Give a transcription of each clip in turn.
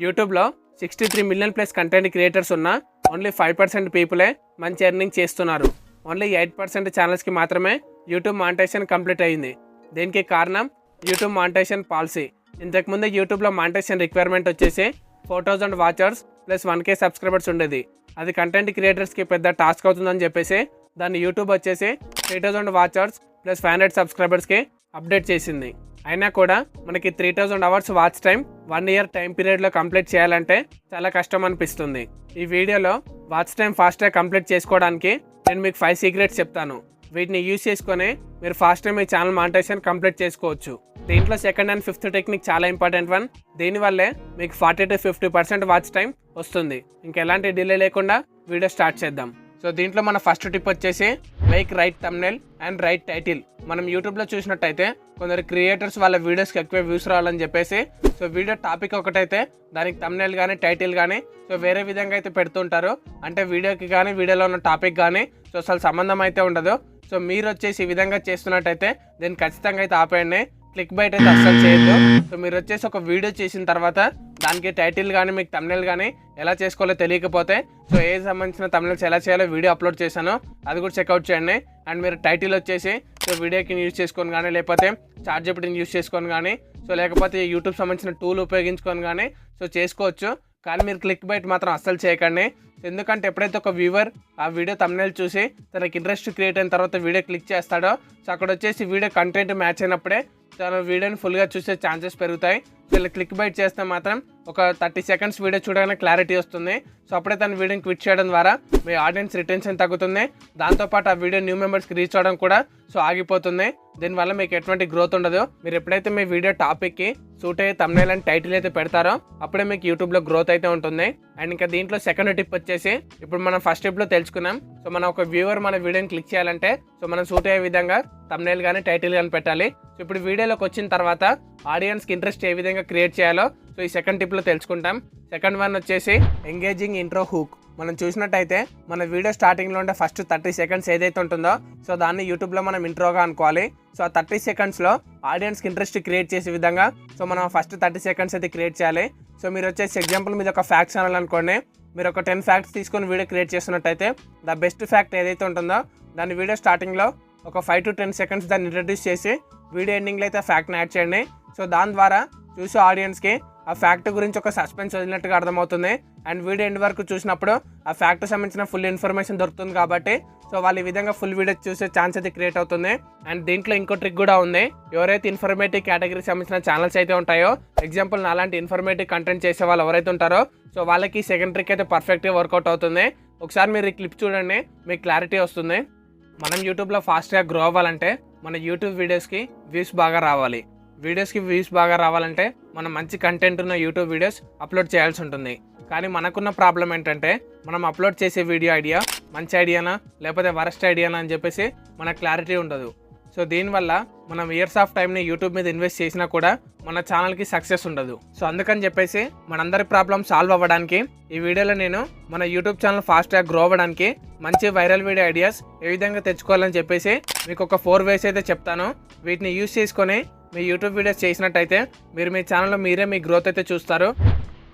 యూట్యూబ్లో 63 million plus content creators ఉన్న only 5% పీపులే మంచి ఎర్నింగ్ చేస్తున్నారు. ఓన్లీ 8% ఛానల్స్కి మాత్రమే యూట్యూబ్ మానిటైజేషన్ కంప్లీట్ అయ్యింది. దీనికి కారణం యూట్యూబ్ మానిటైజేషన్ పాలసీ. ఇంతకుముందు యూట్యూబ్లో మానిటైజేషన్ రిక్వైర్మెంట్ వచ్చేసి 4000 వాచర్స్ ప్లస్ 1K సబ్స్క్రైబర్స్ ఉండేది. అది కంటెంట్ క్రియేటర్స్కి పెద్ద టాస్క్ అవుతుందని చెప్పేసి దాన్ని యూట్యూబ్ వచ్చేసి 3000 వాచర్స్ ప్లస్ 500 సబ్స్క్రైబర్స్కి అప్డేట్ చేసింది. అయినా కూడా మనకి 3000 hours watch time 1 year time పీరియడ్లో కంప్లీట్ చేయాలంటే చాలా కష్టం అనిపిస్తుంది. ఈ వీడియోలో వాచ్ టైం ఫాస్ట్గా కంప్లీట్ చేసుకోవడానికి నేను మీకు 5 సీక్రెట్స్ చెప్తాను. వీటిని యూజ్ చేసుకొని మీరు ఫాస్ట్గా మీ ఛానల్ మానిటైజేషన్ కంప్లీట్ చేసుకోవచ్చు. దీంట్లో సెకండ్ అండ్ ఫిఫ్త్ టెక్నిక్ చాలా ఇంపార్టెంట్ వన్. దీనివల్లే మీకు 40 to 50% వాచ్ టైం వస్తుంది. ఇంకెలాంటి డిలే లేకుండా వీడియో స్టార్ట్ చేద్దాం. సో దీంట్లో మన ఫస్ట్ టిప్ వచ్చేసి make right thumbnail and right title. మనం యూట్యూబ్లో చూసినట్టయితే కొందరు క్రియేటర్స్ వాళ్ళ వీడియోస్కి ఎక్కువ వ్యూస్ రావాలని చెప్పేసి సో వీడియో టాపిక్ ఒకటైతే దానికి థంబ్నెయిల్ కానీ టైటిల్ కానీ సో వేరే విధంగా అయితే పెడుతుంటారు. అంటే వీడియోకి కానీ వీడియోలో ఉన్న టాపిక్ కానీ సో అసలు సంబంధం అయితే ఉండదు. సో మీరు వచ్చేసి ఈ విధంగా చేస్తున్నట్టయితే దీన్ని ఖచ్చితంగా అయితే ఆపేయండి. క్లిక్ బైట్ అయితే అస్సలు చేయొద్దు. సో మీరు వచ్చేసి ఒక వీడియో చేసిన తర్వాత దానికి టైటిల్ కానీ మీకు థంబ్నెయిల్ కానీ ఎలా చేసుకోవాలో తెలియకపోతే సో ఏ సంబంధించిన థంబ్నెయిల్స్ ఎలా చేయాలో వీడియో అప్లోడ్ చేశాను, అది కూడా చెక్అవుట్ చేయండి. అండ్ మీరు టైటిల్ వచ్చేసి సో వీడియోకి యూజ్ చేసుకొని కానీ లేకపోతే చాట్‌జిపిటిని యూజ్ చేసుకొని కానీ సో లేకపోతే యూట్యూబ్ సంబంధించిన టూల్ ఉపయోగించుకొని కానీ సో చేసుకోవచ్చు. కానీ మీరు క్లిక్ బైట్ మాత్రం అస్సలు చేయకండి. ఎందుకంటే ఎప్పుడైతే ఒక వ్యూవర్ ఆ వీడియో థంబ్నెయిల్ చూసి తనకి ఇంట్రెస్ట్ క్రియేట్ అయిన తర్వాత వీడియో క్లిక్ చేస్తాడో సో అక్కడ వచ్చేసి వీడియో కంటెంట్ మ్యాచ్ అయినప్పుడే తన వీడియోని ఫుల్గా చూసే ఛాన్సెస్ పెరుగుతాయి. సో ఇలా క్లిక్ బైట్ చేస్తే మాత్రం ఒక 30 సెకండ్స్ వీడియో చూడగానే క్లారిటీ వస్తుంది. సో అప్పుడే తన వీడియోని క్విట్ చేయడం ద్వారా మీ ఆడియన్స్ రిటెన్షన్ తగ్గుతుంది. దాంతోపాటు ఆ వీడియో న్యూ మెంబర్స్కి రీచ్ అవ్వడం కూడా సో ఆగిపోతుంది. దీనివల్ల మీకు ఎటువంటి గ్రోత్ ఉండదు. మీరు ఎప్పుడైతే మీ వీడియో టాపిక్కి సూట్ అయ్యే థంబ్నెయిల్ అండ్ టైటిల్ అయితే పెడతారో అప్పుడే మీకు యూట్యూబ్లో గ్రోత్ అయితే ఉంటుంది. అండ్ ఇంకా దీంట్లో సెకండ్ టిప్ వచ్చేసి ఇప్పుడు మనం ఫస్ట్ టిప్లో తెలుసుకున్నాం. సో మనం ఒక వ్యూవర్ మన వీడియోని క్లిక్ చేయాలంటే సో మనం సూట్ అయ్యే విధంగా థంబ్నెయిల్ కానీ టైటిల్ కానీ పెట్టాలి. సో ఇప్పుడు వీడియోలోకి వచ్చిన తర్వాత ఆడియన్స్కి ఇంట్రెస్ట్ ఏ విధంగా క్రియేట్ చేయాలో సో ఈ సెకండ్ టిప్లో తెలుసుకుంటాం. సెకండ్ వన్ వచ్చేసి ఎంగేజింగ్ ఇంట్రో హూక్. మనం చూసినట్టయితే మన వీడియో స్టార్టింగ్లో ఉండే ఫస్ట్ 30 సెకండ్స్ ఏదైతే ఉంటుందో సో దాన్ని యూట్యూబ్లో మనం ఇంట్రోగా అనుకోవాలి. సో ఆ 30 సెకండ్స్లో ఆడియన్స్కి ఇంట్రెస్ట్ క్రియేట్ చేసే విధంగా సో మనం ఫస్ట్ 30 సెకండ్స్ అయితే క్రియేట్ చేయాలి. సో మీరు వచ్చేసి ఎగ్జాంపుల్ మీద ఒక ఫ్యాక్ట్ ఛానల్ అనుకోండి. మీరు ఒక 10 ఫ్యాక్ట్స్ తీసుకొని వీడియో క్రియేట్ చేస్తున్నట్టయితే ద బెస్ట్ ఫ్యాక్ట్ ఏదైతే ఉంటుందో దాని వీడియో స్టార్టింగ్లో ఒక 5 to 10 సెకండ్స్ దాన్ని ఇంట్రడ్యూస్ చేసి వీడియో ఎండింగ్లో అయితే ఫ్యాక్ట్ని యాడ్ చేయండి. సో దాని ద్వారా చూసే ఆడియన్స్కి ఆ ఫ్యాక్ట్ గురించి ఒక సస్పెన్స్ వదిలినట్టుగా అర్థమవుతుంది. అండ్ వీడియో ఎండ్ వరకు చూసినప్పుడు ఆ ఫ్యాక్ట్ సంబంధించిన ఫుల్ ఇన్ఫర్మేషన్ దొరుకుతుంది కాబట్టి సో వాళ్ళు ఈ విధంగా ఫుల్ వీడియో చూసే ఛాన్స్ అయితే క్రియేట్ అవుతుంది. అండ్ దీంట్లో ఇంకో ట్రిక్ కూడా ఉంది. ఎవరైతే ఇన్ఫర్మేటివ్ కేటగిరీకి సంబంధించిన ఛానల్స్ అయితే ఉంటాయో ఎగ్జాంపుల్ నాలాంటి ఇన్ఫర్మేటివ్ కంటెంట్ చేసే వాళ్ళు ఎవరైతే ఉంటారో సో వాళ్ళకి సెకండ్ ట్రిక్ అయితే పర్ఫెక్ట్గా వర్కౌట్ అవుతుంది. ఒకసారి మీరు ఈ క్లిప్ చూడండి, మీకు క్లారిటీ వస్తుంది. మనం యూట్యూబ్లో ఫాస్ట్గా గ్రో అవ్వాలంటే మన యూట్యూబ్ వీడియోస్కి వ్యూస్ బాగా రావాలి. వీడియోస్కి వ్యూస్ బాగా రావాలంటే మనం మంచి కంటెంట్ ఉన్న యూట్యూబ్ వీడియోస్ అప్లోడ్ చేయాల్సి ఉంటుంది. కానీ మనకున్న ప్రాబ్లం ఏంటంటే మనం అప్లోడ్ చేసే వీడియో ఐడియా మంచి ఐడియానా లేకపోతే వరస్ట్ ఐడియానా అని చెప్పేసి మనకు క్లారిటీ ఉండదు. సో దీనివల్ల మనం ఇయర్స్ ఆఫ్ టైంని యూట్యూబ్ మీద ఇన్వెస్ట్ చేసినా కూడా మన ఛానల్కి సక్సెస్ ఉండదు. సో అందుకని చెప్పేసి మనందరి ప్రాబ్లం సాల్వ్ అవ్వడానికి ఈ వీడియోలో నేను మన యూట్యూబ్ ఛానల్ ఫాస్ట్గా గ్రో అవ్వడానికి మంచి వైరల్ వీడియో ఐడియాస్ ఏ విధంగా తెచ్చుకోవాలని చెప్పేసి మీకు ఒక 4 వేస్ అయితే చెప్తాను. వీటిని యూజ్ చేసుకొని మీ యూట్యూబ్ వీడియోస్ చేసినట్టయితే మీరు మీ ఛానల్లో మీరే మీ గ్రోత్ అయితే చూస్తారు.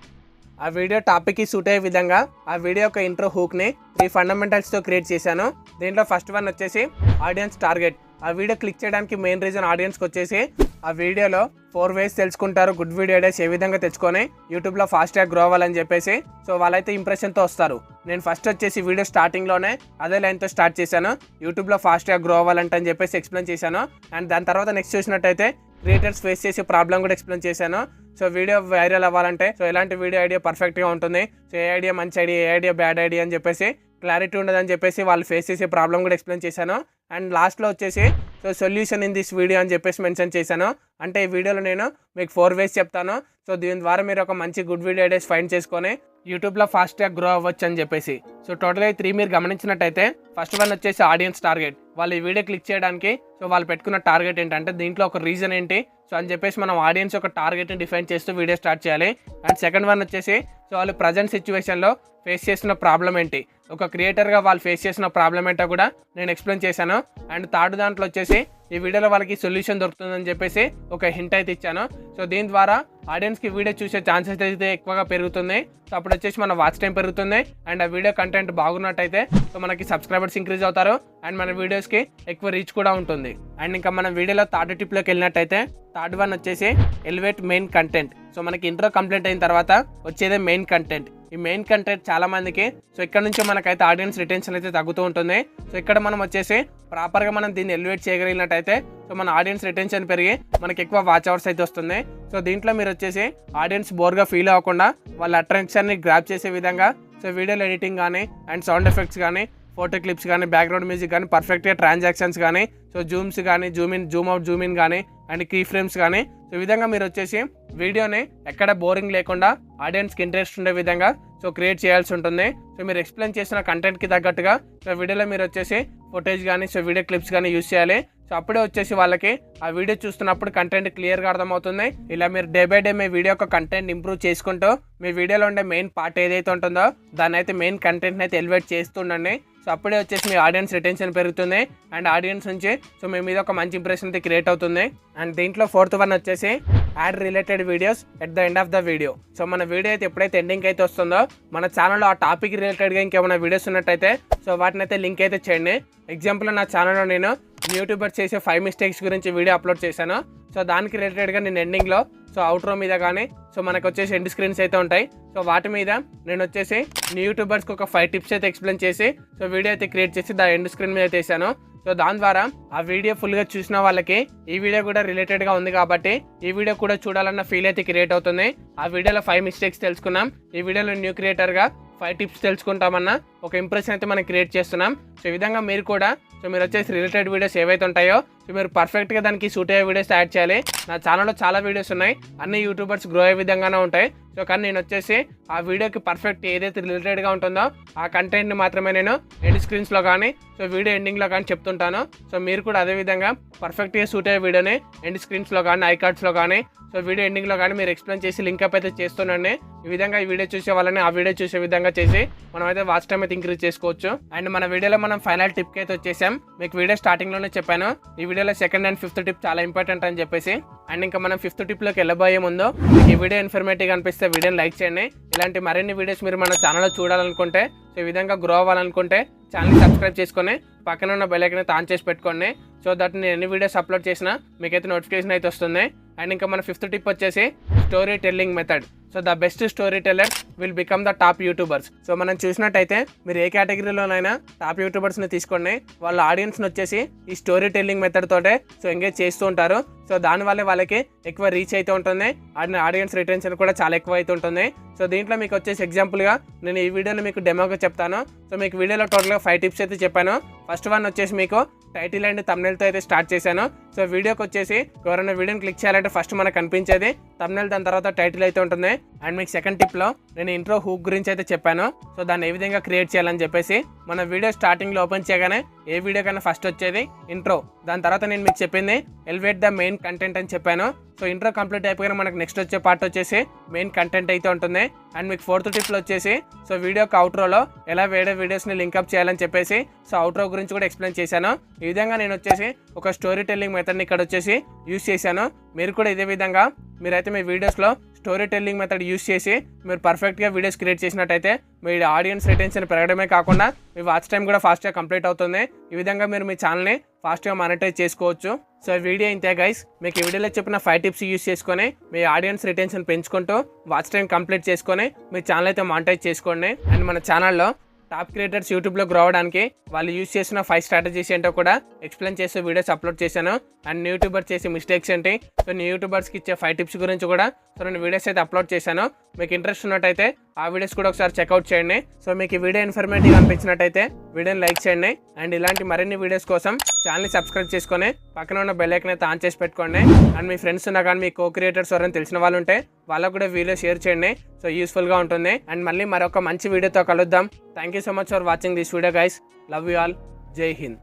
ఆ వీడియో టాపిక్కి సూట్ అయ్యే విధంగా ఆ వీడియో యొక్క ఇంట్రో హూక్ని 3 ఫండమెంటల్స్తో క్రియేట్ చేశాను. దీంట్లో ఫస్ట్ వన్ వచ్చేసి ఆడియన్స్ టార్గెట్. ఆ వీడియో క్లిక్ చేయడానికి మెయిన్ రీజన్ ఆడియన్స్కి వచ్చేసి ఆ వీడియోలో 4 వేస్ తెలుసుకుంటారు గుడ్ వీడియో ఐడియాస్ ఏ విధంగా తెచ్చుకొని యూట్యూబ్లో ఫాస్ట్గా గ్రో అవ్వాలని చెప్పేసి సో వాళ్ళైతే ఇంప్రెషన్తో వస్తారు. నేను ఫస్ట్ వచ్చేసి వీడియో స్టార్టింగ్లోనే అదే లైన్తో స్టార్ట్ చేశాను. యూట్యూబ్లో ఫాస్ట్గా గ్రో అవ్వాలంటే అని చెప్పేసి ఎక్స్ప్లెయిన్ చేశాను. అండ్ దాని తర్వాత నెక్స్ట్ చూసినట్టయితే క్రియేటర్స్ ఫేస్ చేసే ప్రాబ్లం కూడా ఎక్స్ప్లెయిన్ చేశాను. సో వీడియో వైరల్ అవ్వాలంటే సో ఎలాంటి వీడియో ఐడియా పర్ఫెక్ట్గా ఉంటుంది, సో ఏ ఐడియా మంచి ఐడియా ఏ ఐడియా బ్యాడ్ ఐడియా అని చెప్పేసి క్లారిటీ ఉండదని చెప్పేసి వాళ్ళు ఫేస్ చేసే ప్రాబ్లం కూడా ఎక్స్ప్లెయిన్ చేశాను. అండ్ లాస్ట్లో వచ్చేసి so solution in this video అని చెప్పేసి మెన్షన్ చేశాను. అంటే ఈ వీడియోలో నేను మీకు 4 వేస్ చెప్తాను. సో దీని ద్వారా మీరు ఒక మంచి గుడ్ వీడియో ఐడియాస్ ఫైండ్ చేసుకొని యూట్యూబ్లో ఫాస్ట్గా గ్రో అవ్వచ్చు అని చెప్పేసి. సో టోటల్గా 3 మీరు గమనించినట్టయితే ఫస్ట్ వన్ వచ్చేసి ఆడియన్స్ టార్గెట్. వాళ్ళు ఈ వీడియో క్లిక్ చేయడానికి సో వాళ్ళు పెట్టుకున్న టార్గెట్ ఏంటంటే దీంట్లో ఒక రీజన్ ఏంటి సో అని చెప్పేసి మనం ఆడియన్స్ ఒక టార్గెట్ని డిఫైన్ చేస్తూ వీడియో స్టార్ట్ చేయాలి. అండ్ సెకండ్ వన్ వచ్చేసి సో వాళ్ళు ప్రజెంట్ సిచ్యువేషన్లో ఫేస్ చేసిన ప్రాబ్లం ఏంటి, ఒక క్రియేటర్గా వాళ్ళు ఫేస్ చేసిన ప్రాబ్లం ఏంటో కూడా నేను ఎక్స్ప్లెయిన్ చేశాను. అండ్ థర్డ్ దాంట్లో వచ్చేసి ఈ వీడియోలో వాళ్ళకి సొల్యూషన్ దొరుకుతుందని చెప్పేసి ఒక హింట్ అయితే ఇచ్చాను. సో దీని ద్వారా ఆడియన్స్కి వీడియో చూసే ఛాన్సెస్ అయితే ఎక్కువగా పెరుగుతున్నాయి. సో అప్పుడు వచ్చేసి మన వాచ్ టైం పెరుగుతుంది అండ్ ఆ వీడియో కంటెంట్ బాగున్నట్టయితే సో మనకి సబ్స్క్రైబర్స్ ఇంక్రీజ్ అవుతారు అండ్ మన వీడియోస్కి ఎక్కువ రీచ్ కూడా ఉంటుంది. అండ్ ఇంకా మన వీడియోలో థర్డ్ టిప్లోకి వెళ్ళినట్టయితే థర్డ్ వన్ వచ్చేసి ఎలివేట్ మెయిన్ కంటెంట్. సో మనకి ఇంట్రో కంప్లీట్ అయిన తర్వాత వచ్చేదే మెయిన్ కంటెంట్. ఈ మెయిన్ కంటెంట్ చాలా మందికి సో ఇక్కడ నుంచి మనకైతే ఆడియన్స్ రిటెన్షన్ అయితే తగ్గుతూ ఉంటుంది. సో ఇక్కడ మనం వచ్చేసి ప్రాపర్గా మనం దీన్ని ఎలివేట్ చేయగలిగినట్టయితే సో మన ఆడియన్స్ రిటెన్షన్ పెరిగి మనకి ఎక్కువ వాచ్ అవర్స్ అయితే వస్తుంది. సో దీంట్లో మీరు వచ్చేసి ఆడియన్స్ బోర్గా ఫీల్ అవ్వకుండా వాళ్ళ అట్రాక్షన్ని గ్రాప్ చేసే విధంగా సో వీడియోలో ఎడిటింగ్ కానీ అండ్ సౌండ్ ఎఫెక్ట్స్ కానీ ఫోటో క్లిప్స్ కానీ బ్యాక్గ్రౌండ్ మ్యూజిక్ కానీ పర్ఫెక్ట్గా ట్రాన్సాక్షన్స్ కానీ సో జూమ్స్ కానీ Zoom in Zoom out Zoom in కానీ అండ్ కీ ఫ్రేమ్స్ కానీ సో ఈ విధంగా మీరు వచ్చేసి వీడియోని ఎక్కడ బోరింగ్ లేకుండా ఆడియన్స్కి ఇంట్రెస్ట్ ఉండే విధంగా సో క్రియేట్ చేయాల్సి ఉంటుంది. సో మీరు ఎక్స్ప్లెయిన్ చేసిన కంటెంట్కి తగ్గట్టుగా సో వీడియోలో మీరు వచ్చేసి ఫుటేజ్ కానీ సో వీడియో క్లిప్స్ కానీ యూస్ చేయాలి. సో అప్పుడే వచ్చేసి వాళ్ళకి ఆ వీడియో చూస్తున్నప్పుడు కంటెంట్ క్లియర్గా అర్థమవుతుంది. ఇలా మీరు day by day me video యొక్క కంటెంట్ ఇంప్రూవ్ చేసుకుంటూ మీ వీడియోలో ఉండే మెయిన్ పార్ట్ ఏదైతే ఉంటుందో దాన్ని అయితే మెయిన్ కంటెంట్ని అయితే ఎలివేట్ చేస్తుండండి. సో అప్పుడే వచ్చేసి మీ ఆడియన్స్ రిటెన్షన్ పెరుగుతుంది అండ్ ఆడియన్స్ నుంచి సో మీ మీద ఒక మంచి ఇంప్రెషన్ అయితే క్రియేట్ అవుతుంది. అండ్ దీంట్లో ఫోర్త్ వన్ వచ్చేసి add related videos at the end of the video. So మన వీడియో అయితే ఎప్పుడైతే ఎండింగ్ అయితే వస్తుందో మన ఛానల్లో ఆ టాపిక్ రిలేటెడ్గా ఇంకేమైనా వీడియోస్ ఉన్నట్టయితే సో వాటిని అయితే లింక్ అయితే చేయండి. ఎగ్జాంపుల్ నా ఛానల్లో నేను యూట్యూబర్ చేసే 5 మిస్టేక్స్ గురించి వీడియో అప్లోడ్ చేశాను. సో దానికి రిలేటెడ్గా నేను ఎండింగ్లో సో అవుట్రో మీద కానీ సో మనకు వచ్చేసి ఎండ్ స్క్రీన్స్ అయితే ఉంటాయి. సో వాటి మీద నేను వచ్చేసి న్యూ యూట్యూబర్స్కి ఒక 5 టిప్స్ అయితే ఎక్స్ప్లెయిన్ చేసి సో వీడియో అయితే క్రియేట్ చేసి దా ఎండ్ స్క్రీన్ మీద అయితే వేసాను. సో దాని ద్వారా ఆ వీడియో ఫుల్గా చూసిన వాళ్ళకి ఈ వీడియో కూడా రిలేటెడ్గా ఉంది కాబట్టి ఈ వీడియో కూడా చూడాలన్న ఫీల్ అయితే క్రియేట్ అవుతుంది. ఆ వీడియోలో 5 మిస్టేక్స్ తెలుసుకున్నాం, ఈ వీడియోలో న్యూ క్రియేటర్గా 5 టిప్స్ తెలుసుకుంటామన్న ఒక ఇంప్రెషన్ అయితే మనం క్రియేట్ చేస్తున్నాం. సో ఈ విధంగా మీరు కూడా సో మీరు వచ్చేసి రిలేటెడ్ వీడియోస్ ఏవైతే ఉంటాయో సో మీరు పర్ఫెక్ట్గా దానికి సూట్ అయ్యే వీడియోస్ యాడ్ చేయాలి. నా ఛానల్లో చాలా వీడియోస్ ఉన్నాయి, అన్ని యూట్యూబర్స్ గ్రో అయ్యే విధంగానే ఉంటాయి. సో కానీ నేను వచ్చేసి ఆ వీడియోకి పర్ఫెక్ట్ ఏదైతే రిలేటెడ్గా ఉంటుందో ఆ కంటెంట్ని మాత్రమే నేను ఎండ్ స్క్రీన్స్లో కానీ సో వీడియో ఎండింగ్లో కానీ చెప్తుంటాను. సో మీరు కూడా అదేవిధంగా పర్ఫెక్ట్గా సూట్ అయ్యే వీడియోని ఎండ్ స్క్రీన్స్లో కానీ ఐకార్డ్స్లో కానీ సో వీడియో ఎండింగ్లో కానీ మీరు ఎక్స్ప్లెయిన్ చేసి లింక్ అప్ అయితే చేస్తున్నాండి. ఈ విధంగా ఈ వీడియో చూసే వాళ్ళని ఆ వీడియో చూసే విధంగా చేసి మనం అయితే వాచ్ టైం అయితే ఇంక్రీజ్ చేసుకోవచ్చు. అండ్ మన వీడియోలో మనం ఫైనల్ టిప్కి అయితే వచ్చేసాం. మీకు వీడియో స్టార్టింగ్లోనే చెప్పాను ఈ వీడియోలో సెకండ్ అండ్ ఫిఫ్త్ టిప్ చాలా ఇంపార్టెంట్ అని చెప్పేసి. అండ్ ఇంకా మనం ఫిఫ్త్ టిప్లోకి వెళ్ళబోయే ముందు ఈ వీడియో ఇన్ఫర్మేటివ్గా అనిపిస్తే వీడియోని లైక్ చేయండి. ఇలాంటి మరిన్ని వీడియోస్ మీరు మన ఛానల్లో చూడాలనుకుంటే సో ఈ విధంగా గ్రో అవ్వాలనుకుంటే ఛానల్ని సబ్స్క్రైబ్ చేసుకొని పక్కన ఉన్న బెల్ ఐకాన్ అయితే ఆన్ చేసి పెట్టుకోండి. సో దట్ నేను ఎన్ని వీడియోస్ అప్లోడ్ చేసినా మీకైతే నోటిఫికేషన్ అయితే వస్తుంది. అండ్ ఇంకా మన ఫిఫ్త్ టిప్ వచ్చేసి story telling method. So the best story tellers will become the top YouTubers. So మనం చూసినట్టయితే మీరు ఏ కేటగిరీలోనైనా టాప్ యూట్యూబర్స్ని తీసుకోండి, వాళ్ళ ఆడియన్స్ని వచ్చేసి ఈ స్టోరీ టెల్లింగ్ మెథడ్ తోటే సో ఎంగేజ్ చేస్తూ ఉంటారు. సో దానివల్ల వాళ్ళకి ఎక్కువ రీచ్ అయితే ఉంటుంది అండ్ ఆడియన్స్ రిటెన్షన్ కూడా చాలా ఎక్కువ అయితే ఉంటుంది. సో దీంట్లో మీకు వచ్చేసి ఎగ్జాంపుల్గా నేను ఈ వీడియోలో మీకు డెమోగా చెప్తాను. సో మీకు వీడియోలో టోటల్గా 5 టిప్స్ అయితే చెప్పాను. ఫస్ట్ వన్ వచ్చేసి మీకు టైటిల్ అండ్ థంబ్నెయిల్తో అయితే స్టార్ట్ చేశాను. సో వీడియోకి వచ్చేసి ఎవరైనా వీడియోని క్లిక్ చేయాలంటే ఫస్ట్ మనకు కనిపించేది థంబ్నెయిల్, దాని తర్వాత టైటిల్ అయితే ఉంటుంది. అండ్ మీకు సెకండ్ టిప్లో నేను ఇంట్రో హూక్ గురించి అయితే చెప్పాను. సో దాన్ని ఏ విధంగా క్రియేట్ చేయాలని చెప్పేసి మన వీడియో స్టార్టింగ్లో ఓపెన్ చేయగానే ఏ వీడియో కన్నా ఫస్ట్ వచ్చేది ఇంట్రో. దాని తర్వాత నేను మీకు చెప్పింది ఎలివేట్ ద మెయిన్ కంటెంట్ అని చెప్పాను. సో ఇంట్రో కంప్లీట్ అయిపోయినా మనకు నెక్స్ట్ వచ్చే పార్ట్ వచ్చేసి మెయిన్ కంటెంట్ అయితే ఉంటుంది. అండ్ మీకు ఫోర్త్ టిప్లో వచ్చేసి సో వీడియోకి అవుట్రోలో ఎలా వేరే వీడియోస్ని లింకప్ చేయాలని చెప్పేసి సో అవుట్రో గురించి కూడా ఎక్స్ప్లెయిన్ చేశాను. ఈ విధంగా నేను వచ్చేసి ఒక స్టోరీ టెల్లింగ్ మెథడ్ని ఇక్కడ వచ్చేసి యూస్ చేశాను. మీరు కూడా ఇదే విధంగా మీరైతే మీ వీడియోస్లో స్టోరీ టెల్లింగ్ మెథడ్ యూస్ చేసి మీరు పర్ఫెక్ట్గా వీడియోస్ క్రియేట్ చేసినట్టయితే మీ ఆడియన్స్ రిటెన్షన్ పెరగడమే కాకుండా మీ వాచ్ టైం కూడా ఫాస్ట్గా కంప్లీట్ అవుతుంది. ఈ విధంగా మీరు మీ ఛానల్ని ఫాస్ట్గా మానిటైజ్ చేసుకోవచ్చు. సో వీడియో ఇంతే గైస్. మీకు ఈ వీడియోలో చెప్పిన 5 టిప్స్ యూస్ చేసుకొని మీ ఆడియన్స్ రిటెన్షన్ పెంచుకుంటూ వాచ్ టైం కంప్లీట్ చేసుకొని మీ ఛానల్ అయితే మానిటైజ్ చేసుకోండి. అండ్ మన ఛానల్లో టాప్ క్రియేటర్స్ యూట్యూబ్లో గ్రో అవ్వడానికి వాళ్ళు యూస్ చేసిన 5 స్ట్రాటజీస్ ఏంటో కూడా ఎక్స్ప్లెయిన్ చేస్తూ వీడియోస్ అప్లోడ్ చేశాను. అండ్ న్యూ యూట్యూబర్ చేసే మిస్టేక్స్ ఏంటి, సో న్యూ యూట్యూబర్స్కి ఇచ్చే 5 టిప్స్ గురించి కూడా సో నేను వీడియోస్ అయితే అప్లోడ్ చేశాను. మీకు ఇంట్రెస్ట్ ఉన్నట్టయితే ఆ వీడియోస్ కూడా ఒకసారి చెక్అవుట్ చేయండి. సో మీకు ఈ వీడియో ఇన్ఫర్మేటివ్ అనిపించినట్టయితే వీడియోని లైక్ చేయండి. అండ్ ఇలాంటి మరిన్ని వీడియోస్ కోసం ఛానల్ని సబ్స్క్రైబ్ చేసుకొని పక్కన ఉన్న బెల్ ఐకాన్ అయితే ఆన్ చేసి పెట్టుకోండి. అండ్ మీ ఫ్రెండ్స్ ఉన్నా కానీ మీ కో క్రియేటర్స్ ఎవరైనా తెలిసిన వాళ్ళు ఉంటే వాళ్ళకు కూడా వీడియో షేర్ చేయండి. సో యూస్ఫుల్గా ఉంటుంది. అండ్ మళ్ళీ మరొక మంచి వీడియోతో కలుద్దాం. Thank you so much for watching this video guys. Love you all. జై హింద్.